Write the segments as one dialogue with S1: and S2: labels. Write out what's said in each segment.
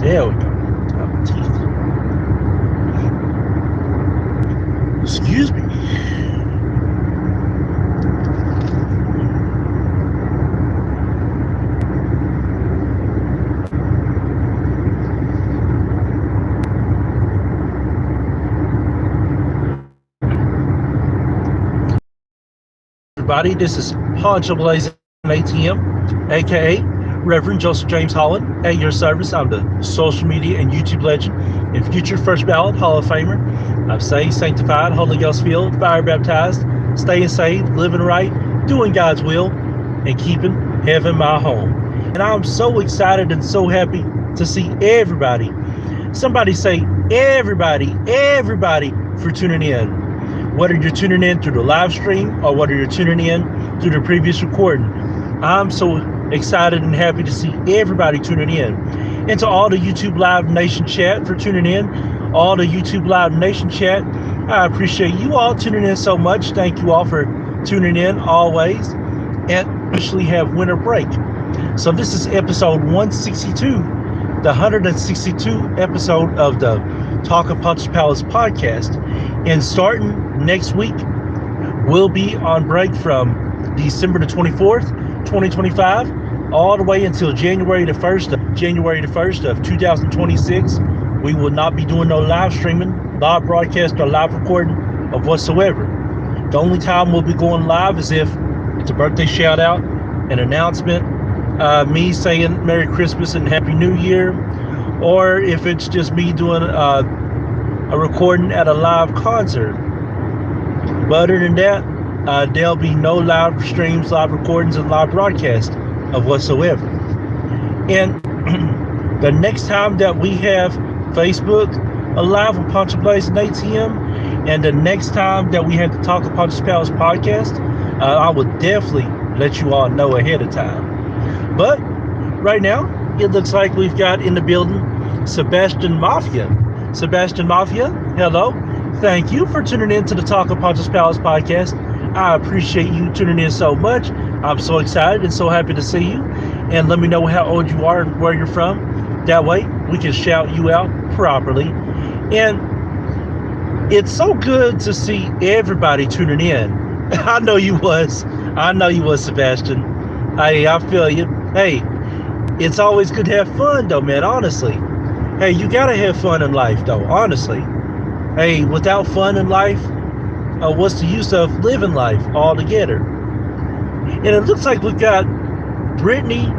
S1: There we go. Oh, teeth. Excuse me. Everybody, this is Poncho ATM, aka Reverend Joseph James Holland, at your service. I'm the social media and YouTube legend and future first ballot Hall of Famer. I'm saved, sanctified, Holy Ghost filled, fire baptized, staying saved, living right, doing God's will, and keeping heaven my home. And I'm so excited and so happy to see everybody. Somebody say everybody for tuning in. Whether you're tuning in through the live stream or whether you're tuning in through the previous recording, I'm so excited and happy to see everybody tuning in. And to all the YouTube Live Nation chat for tuning in, all the YouTube Live Nation chat, I appreciate you all tuning in so much. Thank you all for tuning in always, and officially have winter break. So this is episode 162, the 162 episode of the Talk of Poncho Palace podcast. And starting next week, we'll be on break from December the 24th, 2025, all the way until January the 1st of 2026. We will not be doing no live streaming, live broadcast, or live recording of whatsoever. The only time we'll be going live is if it's a birthday shout out, an announcement, me saying Merry Christmas and Happy New Year, or if it's just me doing a recording at a live concert. But other than that, there'll be no live streams, live recordings, and live broadcasts of whatsoever. And the next time that we have Facebook alive with Poncho Blaze and ATM, and the next time that we have the Talk of Poncho Palace podcast, I will definitely let you all know ahead of time. But right now, it looks like we've got in the building Sebastian Mafia. Sebastian Mafia, hello. Thank you for tuning in to the Talk of Poncho Palace podcast. I appreciate you tuning in so much. I'm so excited and so happy to see you. And let me know how old you are and where you're from. That way we can shout you out properly. And it's so good to see everybody tuning in. I know you was, Sebastian. Hey, I feel you. Hey, it's always good to have fun though, man, honestly. Hey, you gotta have fun in life though, honestly. Hey, without fun in life, what's the use of living life altogether? And it looks like we've got Brittany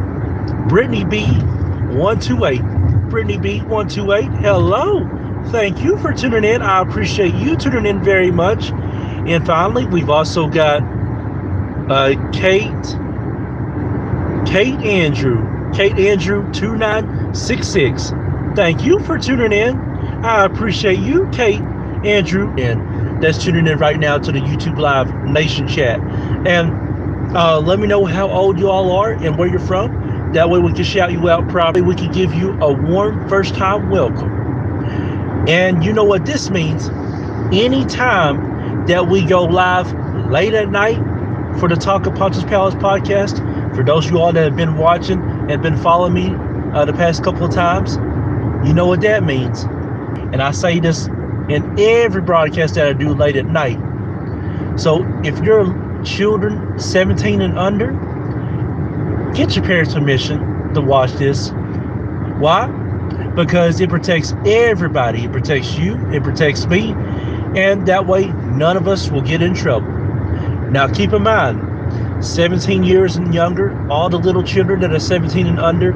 S1: B128. Brittany B128, hello. Thank you for tuning in. I appreciate you tuning in very much. And finally, we've also got Kate Andrew 2966. Thank you for tuning in. I appreciate you, Kate Andrew, and that's tuning in right now to the YouTube Live Nation chat. And let me know how old you all are and where you're from. That way we can shout you out properly. We can give you a warm first-time welcome. And you know what this means? Anytime that we go live late at night for the Talk of Poncho Palace podcast, for those of you all that have been watching and been following me the past couple of times, you know what that means. And I say this in every broadcast that I do late at night. So if your children 17 and under, get your parents' permission to watch this. Why? Because it protects everybody. It protects you, it protects me, and that way none of us will get in trouble. Now keep in mind, 17 years and younger, all the little children that are 17 and under,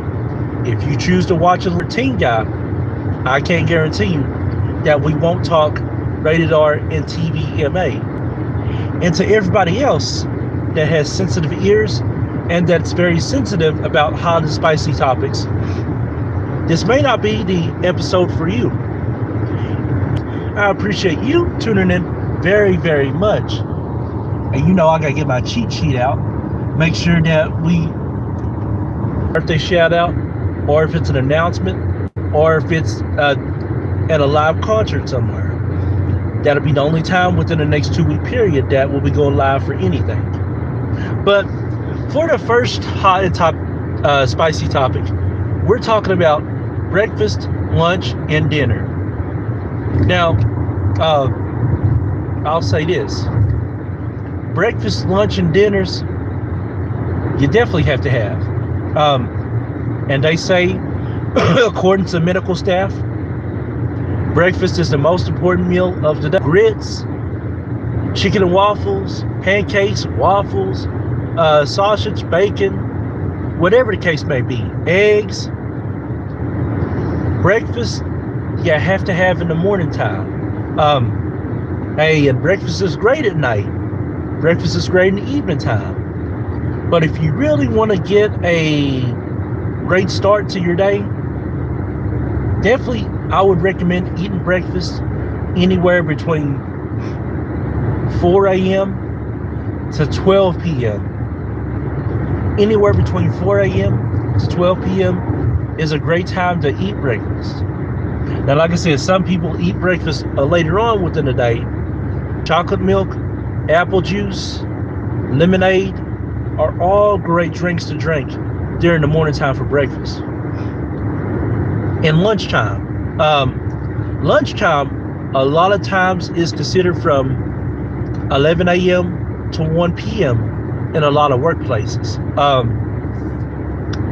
S1: if you choose to watch a teen guy, I can't guarantee you that we won't talk rated R and TVMA. And to everybody else that has sensitive ears and that's very sensitive about hot and spicy topics, this may not be the episode for you. I appreciate you tuning in very, very much. And you know I gotta get my cheat sheet out. Make sure that we birthday shout out, or if it's an announcement, or if it's at a live concert somewhere. That'll be the only time within the next 2-week period that we'll be going live for anything. But for the first hot and top spicy topic, we're talking about breakfast, lunch, and dinner. Now, I'll say this. Breakfast, lunch, and dinners, you definitely have to have. And they say, according to medical staff, breakfast is the most important meal of the day. Grits, chicken and waffles, pancakes, waffles, sausage, bacon, whatever the case may be, eggs. Breakfast, you have to have in the morning time. And breakfast is great at night. Breakfast is great in the evening time. But if you really want to get a great start to your day, definitely I would recommend eating breakfast anywhere between 4 a.m. to 12 p.m. Anywhere between 4 a.m. to 12 p.m. is a great time to eat breakfast. Now, like I said, some people eat breakfast later on within the day. Chocolate milk, apple juice, lemonade are all great drinks to drink during the morning time for breakfast. And lunchtime. Lunchtime, a lot of times is considered from 11 a.m. to 1 p.m. in a lot of workplaces.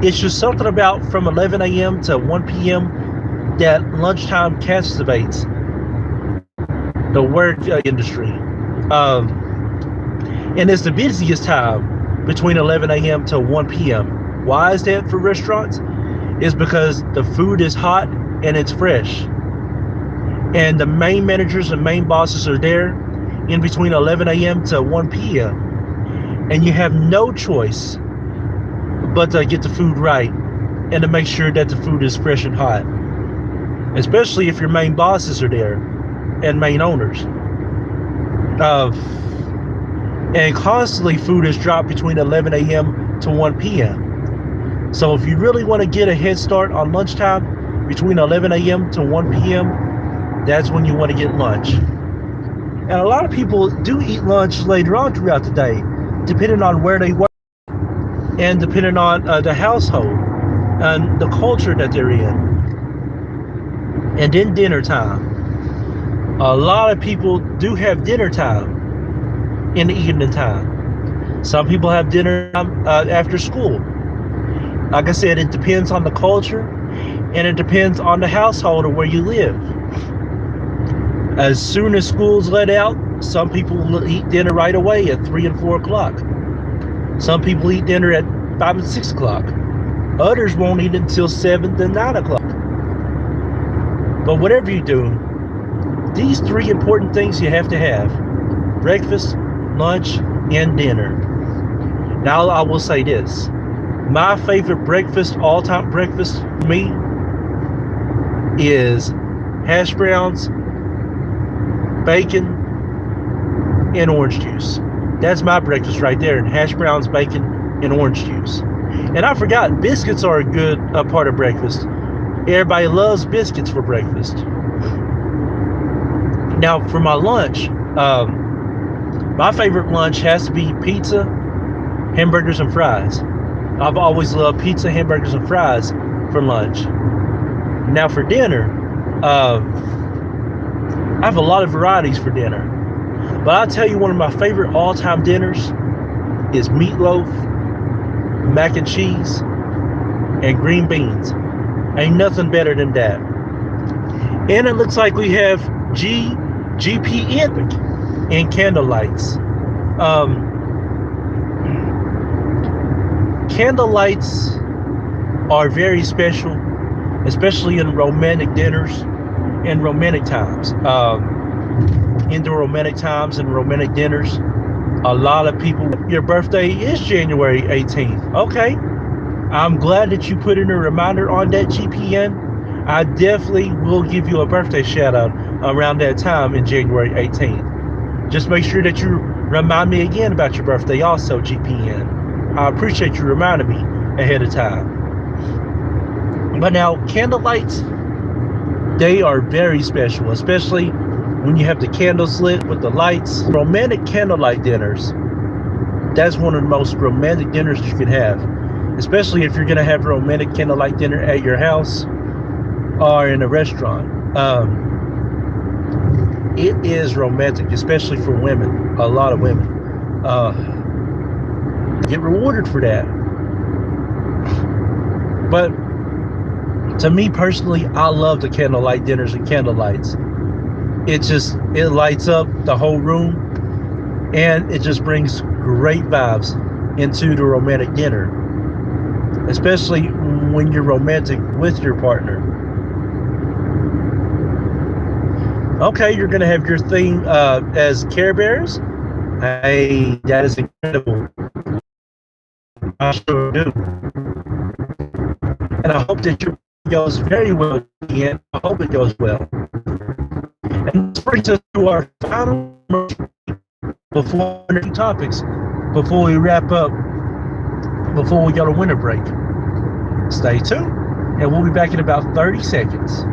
S1: It's just something about from 11 a.m. to 1 p.m. that lunchtime captivates the work industry. And it's the busiest time between 11 a.m. to 1 p.m. Why is that for restaurants? It's because the food is hot and it's fresh. And the main managers and main bosses are there in between 11 a.m. to 1 p.m. And you have no choice but to get the food right and to make sure that the food is fresh and hot. Especially if your main bosses are there and main owners. And constantly food is dropped between 11 a.m. to 1 p.m. So if you really want to get a head start on lunchtime between 11 a.m. to 1 p.m., that's when you want to get lunch. And a lot of people do eat lunch later on throughout the day, depending on where they work and depending on the household and the culture that they're in. And then dinner time. A lot of people do have dinner time in the evening time. Some people have dinner time after school. Like I said, it depends on the culture and it depends on the household or where you live. As soon as school's let out, some people will eat dinner right away at 3 and 4 o'clock. Some people eat dinner at 5 and 6 o'clock. Others won't eat until 7 and 9 o'clock. But whatever you do, these 3 important things you have to have: breakfast, lunch, and dinner. Now I will say this. My favorite breakfast, all-time breakfast for me, is hash browns, bacon, and orange juice. That's my breakfast right there, and hash browns, bacon, and orange juice. And I forgot, biscuits are a good part of breakfast. Everybody loves biscuits for breakfast. Now, for my lunch, my favorite lunch has to be pizza, hamburgers, and fries. I've always loved pizza, hamburgers, and fries for lunch. Now, for dinner, I have a lot of varieties for dinner. But I'll tell you, one of my favorite all-time dinners is meatloaf, mac and cheese, and green beans. Ain't nothing better than that. And it looks like we have GPN and candlelights. Candlelights are very special, especially in romantic dinners and romantic times. In the romantic times and romantic dinners, a lot of people, your birthday is January 18th. Okay, I'm glad that you put in a reminder on that, GPN. I definitely will give you a birthday shout out around that time in January 18th. Just make sure that you remind me again about your birthday also, GPN. I appreciate you reminding me ahead of time. But now, candlelights, they are very special, especially when you have the candles lit with the lights. Romantic candlelight dinners, that's one of the most romantic dinners you can have. Especially if you're going to have a romantic candlelight dinner at your house. or in a restaurant. It is romantic, especially for women. A lot of women get rewarded for that. But to me personally, I love the candlelight dinners and candlelights. It lights up the whole room, and it just brings great vibes into the romantic dinner, especially when you're romantic with your partner. Okay, you're gonna have your thing as Care Bears. Hey, that is incredible. I sure do. And I hope that your goes very well again. I hope it goes well. And this brings us to our final before topics, before we wrap up, before we go to winter break. Stay tuned, and we'll be back in about 30 seconds.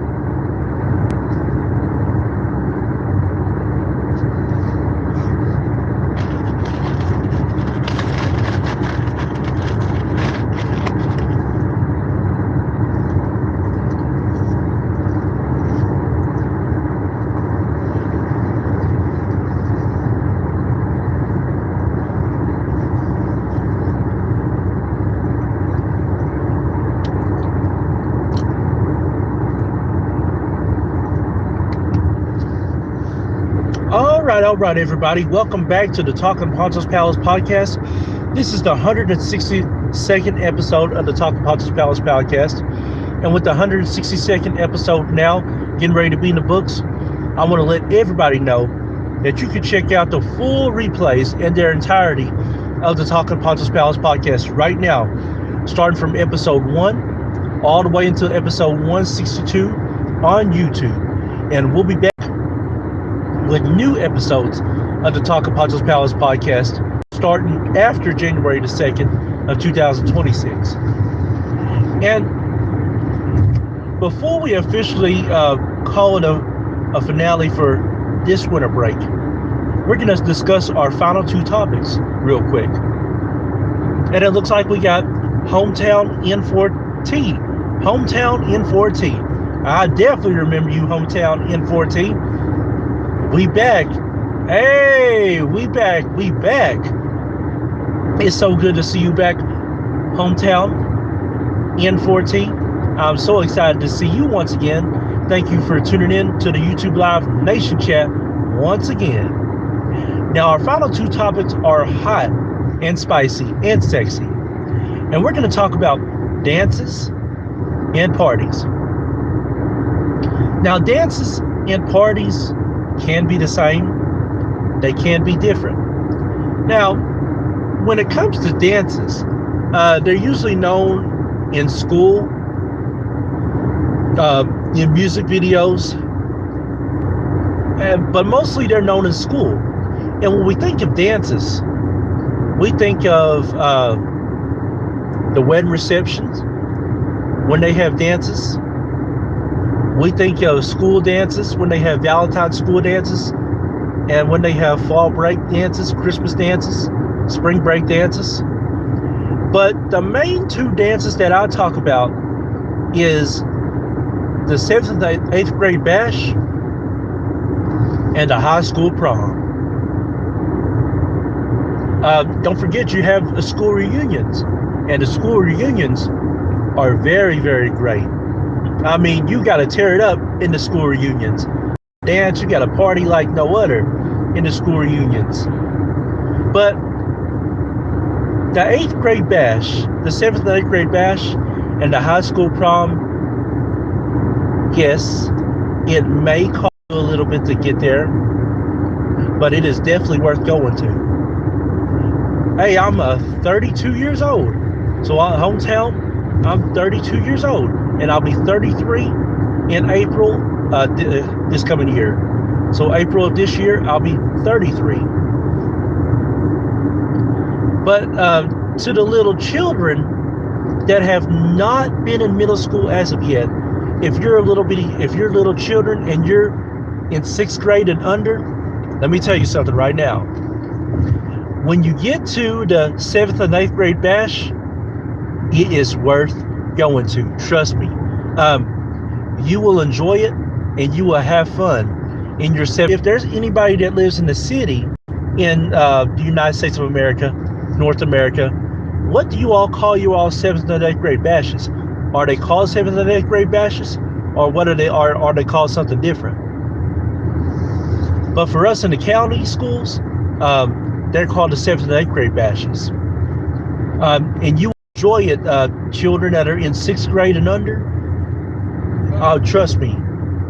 S1: All right, everybody. Welcome back to the Talking Poncho's Palace podcast. This is the 162nd episode of the Talking Poncho's Palace podcast. And with the 162nd episode now getting ready to be in the books, I want to let everybody know that you can check out the full replays in their entirety of the Talking Poncho's Palace podcast right now, starting from episode 1 all the way until episode 162 on YouTube. And we'll be back with new episodes of the Talking Poncho's Palace podcast starting after January the 2nd of 2026. And before we officially call it a finale for this winter break, we're going to discuss our final two topics real quick. And it looks like we got Hometown N4T. Hometown N4T. I definitely remember you, Hometown N4T. We back. Hey, we back. It's so good to see you back, Hometown N4T. I'm so excited to see you once again. Thank you for tuning in to the YouTube Live Nation chat once again. Now, our final two topics are hot and spicy and sexy. And we're going to talk about dances and parties. Now, dances and parties can be the same, they can be different. Now, when it comes to dances, they're usually known in school, in music videos, but mostly they're known in school. And when we think of dances, we think of the wedding receptions, when they have dances. We think of school dances when they have Valentine's school dances, and when they have fall break dances, Christmas dances, spring break dances. But the main two dances that I talk about is the 7th and 8th grade bash and the high school prom. Don't forget, you have the school reunions, and the school reunions are very, very great. I mean, you got to tear it up in the school reunions. Dance, you got to party like no other in the school reunions. But the 8th grade bash, the 7th and 8th grade bash, and the high school prom, yes, it may cost you a little bit to get there, but it is definitely worth going to. Hey, I'm 32 years old. So hometown, I'm 32 years old. And I'll be 33 in April this coming year. So April of this year, I'll be 33. But to the little children that have not been in middle school as of yet, if you're little children and you're in 6th grade and under, let me tell you something right now. When you get to the 7th and 8th grade bash, it is worth going to. Trust me. You will enjoy it and you will have fun in your seventh. If there's anybody that lives in the city in the United States of America, North America, what do you all call your all 7th and 8th grade bashes? Are they called 7th and 8th grade bashes? Or what are they? Are they called something different? But for us in the county schools, they're called the 7th and 8th grade bashes. And you enjoy it, children that are in 6th grade and under. Trust me,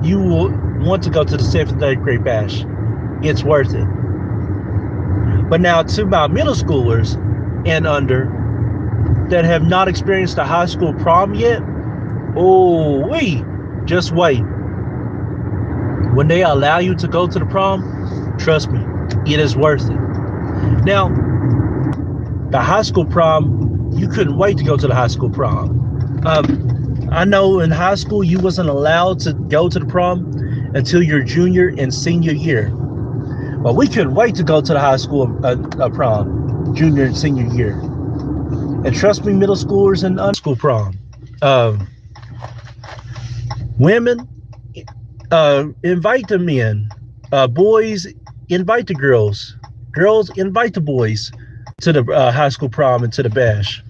S1: you will want to go to the 7th and 8th grade bash. It's worth it. But now to my middle schoolers and under that have not experienced a high school prom yet, just wait. When they allow you to go to the prom, trust me, it is worth it. Now, the high school prom, you couldn't wait to go to the high school prom. I know in high school you wasn't allowed to go to the prom until your junior and senior year. But we couldn't wait to go to the high school prom, junior and senior year. And trust me, middle schoolers and school prom. Women, invite the men. Boys, invite the girls. Girls, invite the boys to the high school prom and to the bash.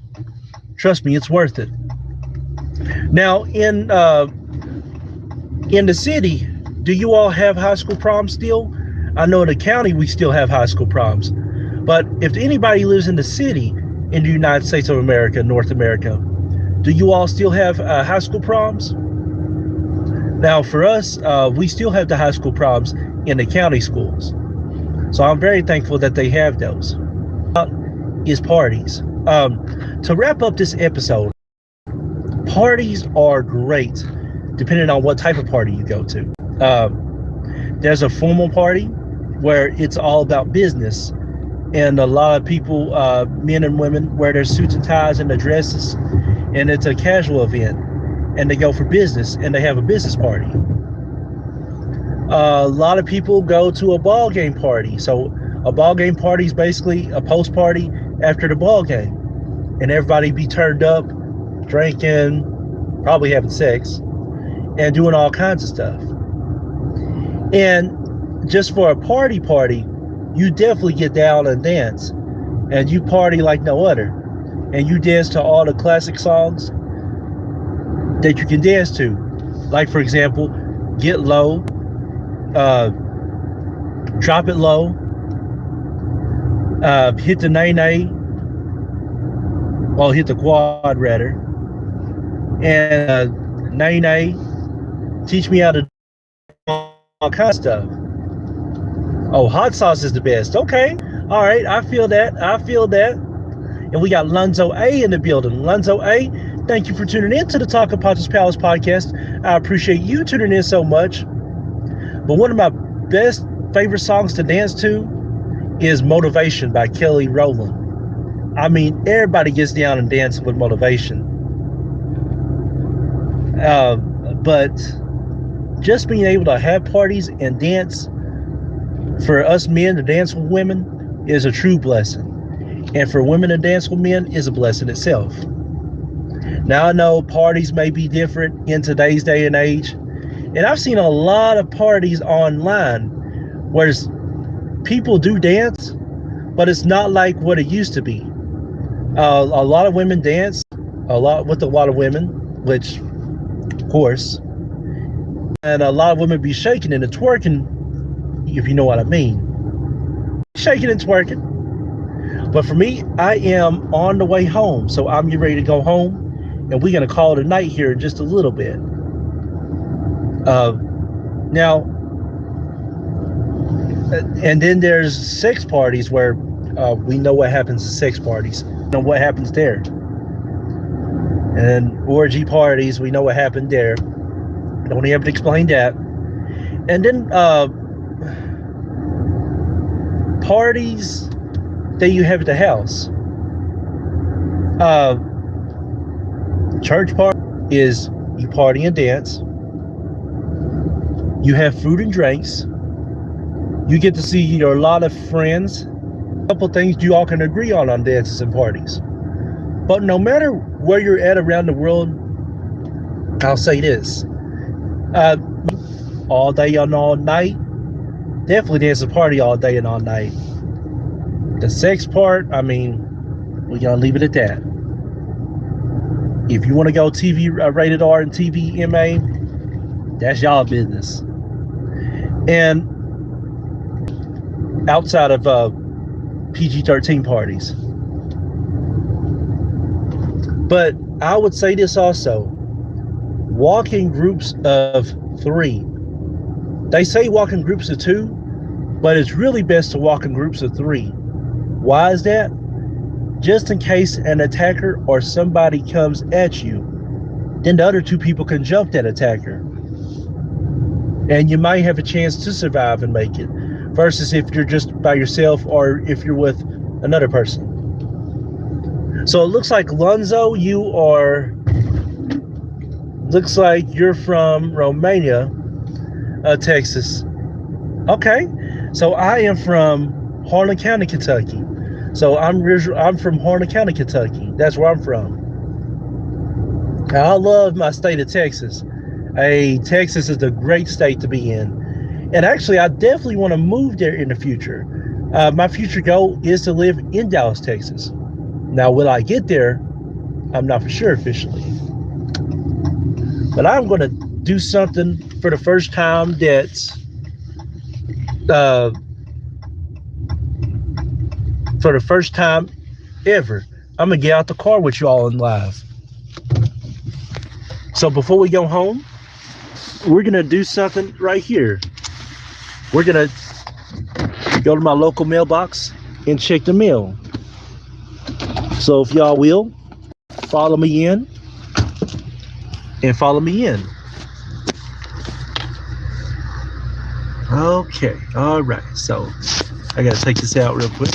S1: Trust me, it's worth it. Now, in the city, do you all have high school proms still? I know in the county we still have high school proms. But if anybody lives in the city in the United States of America, North America, do you all still have high school proms? Now, for us, we still have the high school proms in the county schools. So I'm very thankful that they have those. Is parties. To wrap up this episode, parties are great depending on what type of party you go to. There's a formal party where it's all about business, and a lot of people, men and women, wear their suits and ties and their dresses, and it's a casual event, and they go for business, and they have a business party. A lot of people go to a ball game party. So a ball game party is basically a post party after the ball game, and everybody be turned up, drinking, probably having sex, and doing all kinds of stuff. And just for a party, you definitely get down and dance, and you party like no other, and you dance to all the classic songs that you can dance to. Like, for example, Get Low, Drop It Low, Hit the Nay Nay, well, Hit the Quad rather, and Nay Nay, Teach Me How to do all kinds of stuff. Oh, hot sauce is the best. Okay, all right, I feel that. And we got Lonzo A in the building. Lonzo A, thank you for tuning in to the Talk of Poncho's Palace podcast. I appreciate you tuning in so much. But one of my best favorite songs to dance to is Motivation by Kelly Rowland. I mean, everybody gets down and dances with Motivation. But just being able to have parties and dance, for us men to dance with women is a true blessing. And for women to dance with men is a blessing itself. Now, I know parties may be different in today's day and age. And I've seen a lot of parties online where people do dance, but it's not like what it used to be. A lot of women dance, with a lot of women, which, of course, and a lot of women be shaking and twerking, if you know what I mean. Shaking and twerking. But for me, I am on the way home, so I'm getting ready to go home, and we're going to call it a night here in just a little bit. Now, and then there's sex parties where we know what happens at sex parties. We know what happens there. And orgy parties, we know what happened there. I don't have to explain that. And then parties that you have at the house. Church party is you party and dance. You have food and drinks. You get to see a lot of friends. A couple things you all can agree on dances and parties. But no matter where you're at around the world, I'll say this. Uh, all day and all night. Definitely dance a party all day and all night. The sex part, I mean, we're gonna leave it at that. If you want to go TV rated R and TVMA, that's y'all business. And outside of PG-13 parties. But I would say this also: walk in groups of 3. They say walk in groups of 2, but it's really best to walk in groups of 3. Why is that? Just in case an attacker or somebody comes at you, then the other 2 people can jump that attacker. And you might have a chance to survive and make it, versus if you're just by yourself or if you're with another person. So it looks like Lonzo, looks like you're from Romania, Texas. Okay, so I am from Harlan County, Kentucky. So I'm from Harlan County, Kentucky. That's where I'm from. I love my state of Texas. Hey, Texas is a great state to be in. And actually, I definitely want to move there in the future. My future goal is to live in Dallas, Texas. Now, will I get there? I'm not for sure officially. But I'm going to do something for the first time that's for the first time ever. I'm going to get out the car with you all in live. So before we go home, we're going to do something right here. We're going to go to my local mailbox and check the mail. So if y'all will, follow me in and follow me in. Okay, all right. So I got to take this out real quick.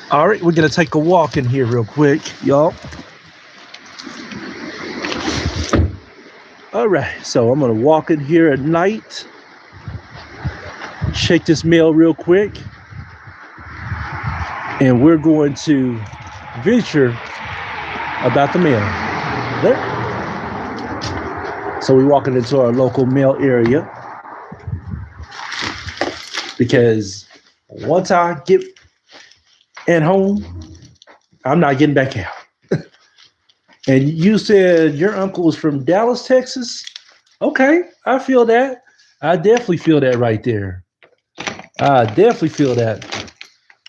S1: All right, we're going to take a walk in here real quick, y'all. All right, so I'm going to walk in here at night, check this mail real quick, and we're going to venture about the mail. There. So we're walking into our local mail area because once I get at home, I'm not getting back out. And you said your uncle was from Dallas, Texas? Okay, I feel that. I definitely feel that right there. I definitely feel that.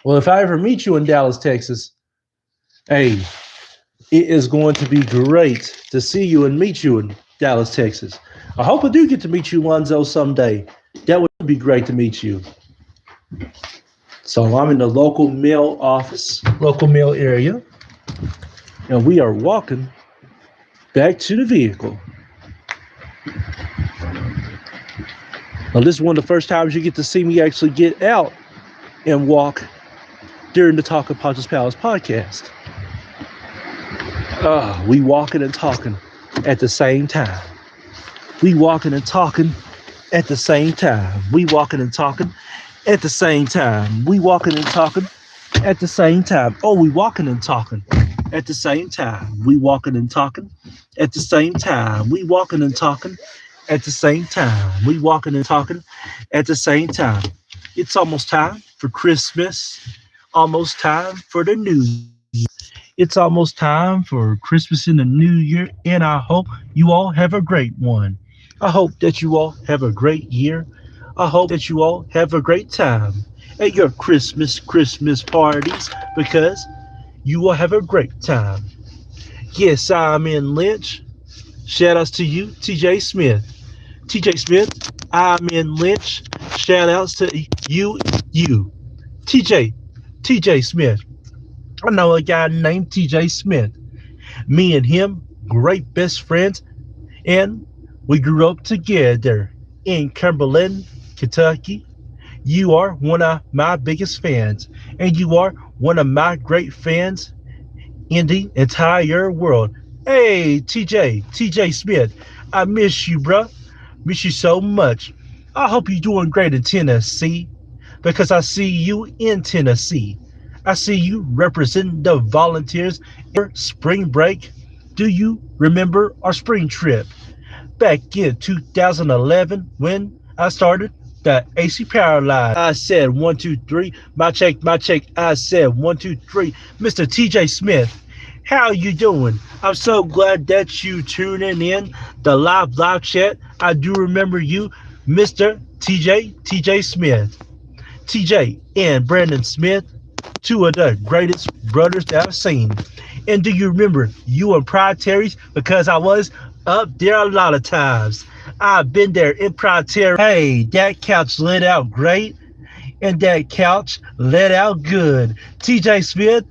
S1: Well, if I ever meet you in Dallas, Texas, hey, it is going to be great to see you and meet you in Dallas, Texas. I hope I do get to meet you, Lonzo, someday. That would be great to meet you. So I'm in the local mail office, local mail area, and we are walking back to the vehicle. Now, this is one of the first times you get to see me actually get out and walk during the Talk of Poncho's Palace podcast. We walking and talking at the same time. We walking and talking at the same time. We walking and talking at the same time. We walking and talking at the same time. Oh, we walking and talking at the same time. We walking and talking at the same time. We walking and talking at the same time. We walking and talking at the same time. It's almost time for Christmas. Almost time for the new year. It's almost time for Christmas and the new year, and I hope you all have a great one. I hope that you all have a great year. I hope that you all have a great time at your Christmas parties, because you will have a great time. Yes, I'm in Lynch. Shout outs to you, TJ Smith. TJ Smith, I'm in Lynch. Shout outs to you. TJ Smith. I know a guy named TJ Smith. Me and him, great best friends, and we grew up together in Cumberland, Kentucky. You are one of my biggest fans, and you are one of my great fans in the entire world. Hey, TJ Smith, I miss you, bro. Miss you so much. I hope you're doing great in Tennessee, because I see you in Tennessee. I see you representing the Volunteers in spring break. Do you remember our spring trip back in 2011 when I started the AC Power Line? I said 1, 2, 3. My check. I said 1, 2, 3. Mr. TJ Smith, how you doing? I'm so glad that you tuning in the live chat. I do remember you, Mr. TJ Smith. TJ and Brandon Smith, two of the greatest brothers that I've seen. And do you remember you and Pride Terry's? Because I was up there a lot of times. I've been there in Pride Terry. Hey, that couch let out great, and that couch let out good. TJ Smith,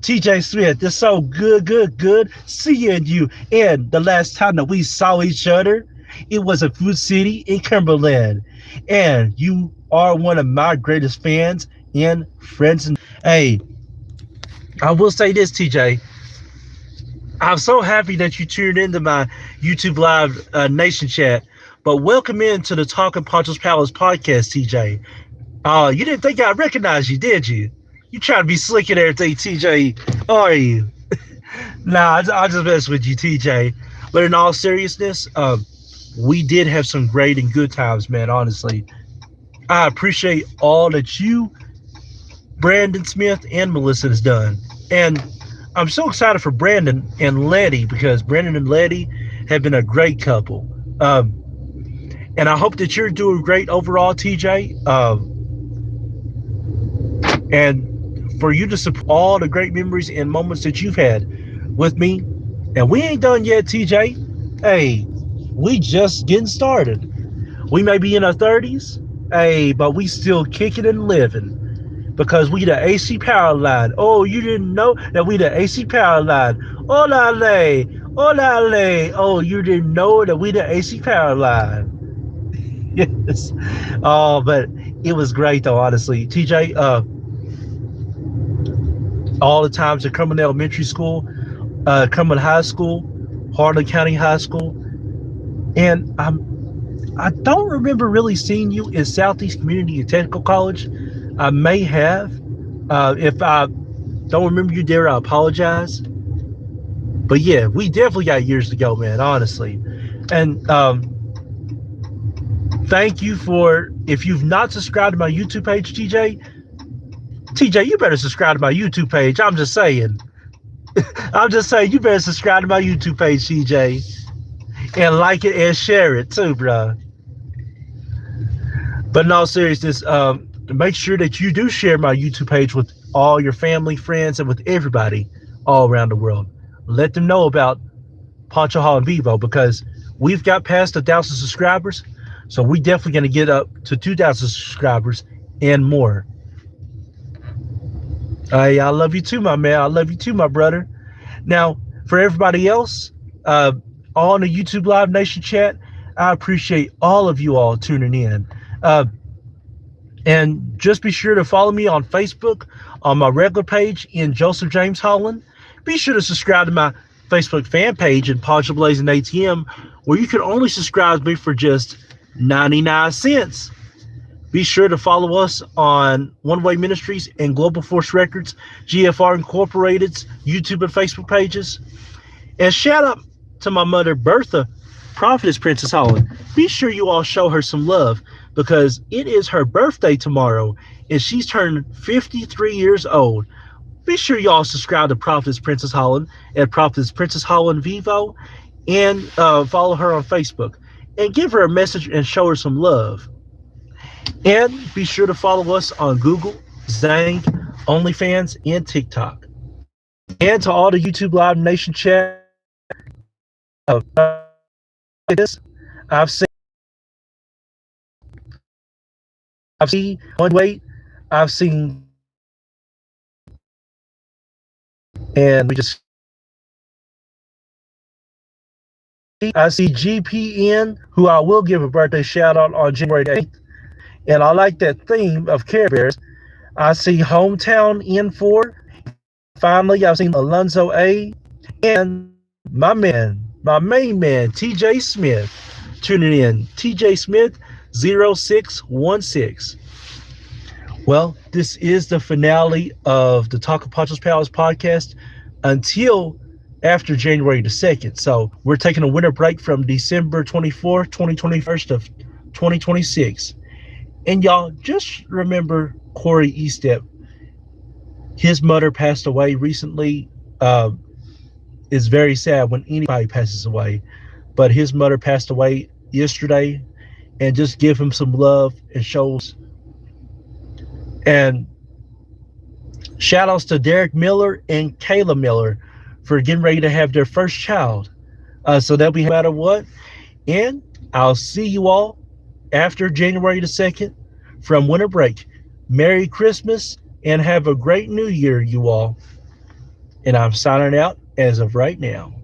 S1: it's so good seeing you. And the last time that we saw each other, it was at Food City in Cumberland. And you are one of my greatest fans and friends. And hey, I will say this, TJ. I'm so happy that you tuned into my YouTube Live Nation chat. But welcome into the Talking Poncho's Palace podcast, TJ. You didn't think I recognized you, did you? You trying to be slick and everything, TJ, are you? Nah, I just mess with you, TJ. But in all seriousness, we did have some great and good times, man, honestly. I appreciate all that you, Brandon Smith, and Melissa has done. And I'm so excited for Brandon and Letty because Brandon and Letty have been a great couple. And I hope that you're doing great overall, TJ. And for you to support all the great memories and moments that you've had with me. And we ain't done yet, TJ. Hey, we just getting started. We may be in our 30s, hey, but we still kicking and living. Because we the AC Power Line. Oh, you didn't know that we the AC Power Line. Olale, olale. Oh, you didn't know that we the AC Power Line. Yes. Oh, but it was great though, honestly. TJ, all the times at Cumberland Elementary School, Cumberland High School, Harlan County High School, and I don't remember really seeing you in Southeast Community and Technical College. I may have. If I don't remember you there, I apologize. But yeah, we definitely got years to go, man, honestly. And thank you for, if you've not subscribed to my YouTube page, TJ, you better subscribe to my YouTube page. I'm just saying. You better subscribe to my YouTube page, TJ. And like it and share it too, bro. But in all seriousness, make sure that you do share my YouTube page with all your family, friends, and with everybody all around the world. Let them know about Poncho Hall and Vivo because we've got past 1,000 subscribers. So we definitely going to get up to 2,000 subscribers and more. Hey, I love you too, my man. I love you too, my brother. Now, for everybody else, on the YouTube Live Nation chat, I appreciate all of you all tuning in. And just be sure to follow me on Facebook, on my regular page in Joseph James Holland. Be sure to subscribe to my Facebook fan page in Poncho Blazing ATM, where you can only subscribe to me for just 99 cents. Be sure to follow us on One Way Ministries and Global Force Records, GFR Incorporated's YouTube and Facebook pages. And shout out to my mother, Bertha, Prophetess Princess Holland. Be sure you all show her some love because it is her birthday tomorrow and she's turned 53 years old. Be sure you all subscribe to Prophetess Princess Holland at Prophetess Princess Holland Vivo and follow her on Facebook and give her a message and show her some love. And be sure to follow us on Google, Zang, OnlyFans, and TikTok. And to all the YouTube Live Nation chat, I've seen one wait, I've seen, and I see GPN, who I will give a birthday shout out on January 8th. And I like that theme of Care Bears. I see Hometown N4. Finally, I've seen Alonzo A. And my main man, TJ Smith, tuning in. TJ Smith 0616. Well, this is the finale of the Talk of Poncho's Palace podcast. Until after January the 2nd. So we're taking a winter break from December 24th, 2021st of 2026. And y'all just remember Corey Estep. His mother passed away recently. It's very sad when anybody passes away, but his mother passed away yesterday. And just give him some love and shows. And shout outs to Derek Miller and Kayla Miller for getting ready to have their first child. So that'll be no matter what. And I'll see you all after January the 2nd from winter break. Merry Christmas and have a great new year, you all. And I'm signing out as of right now.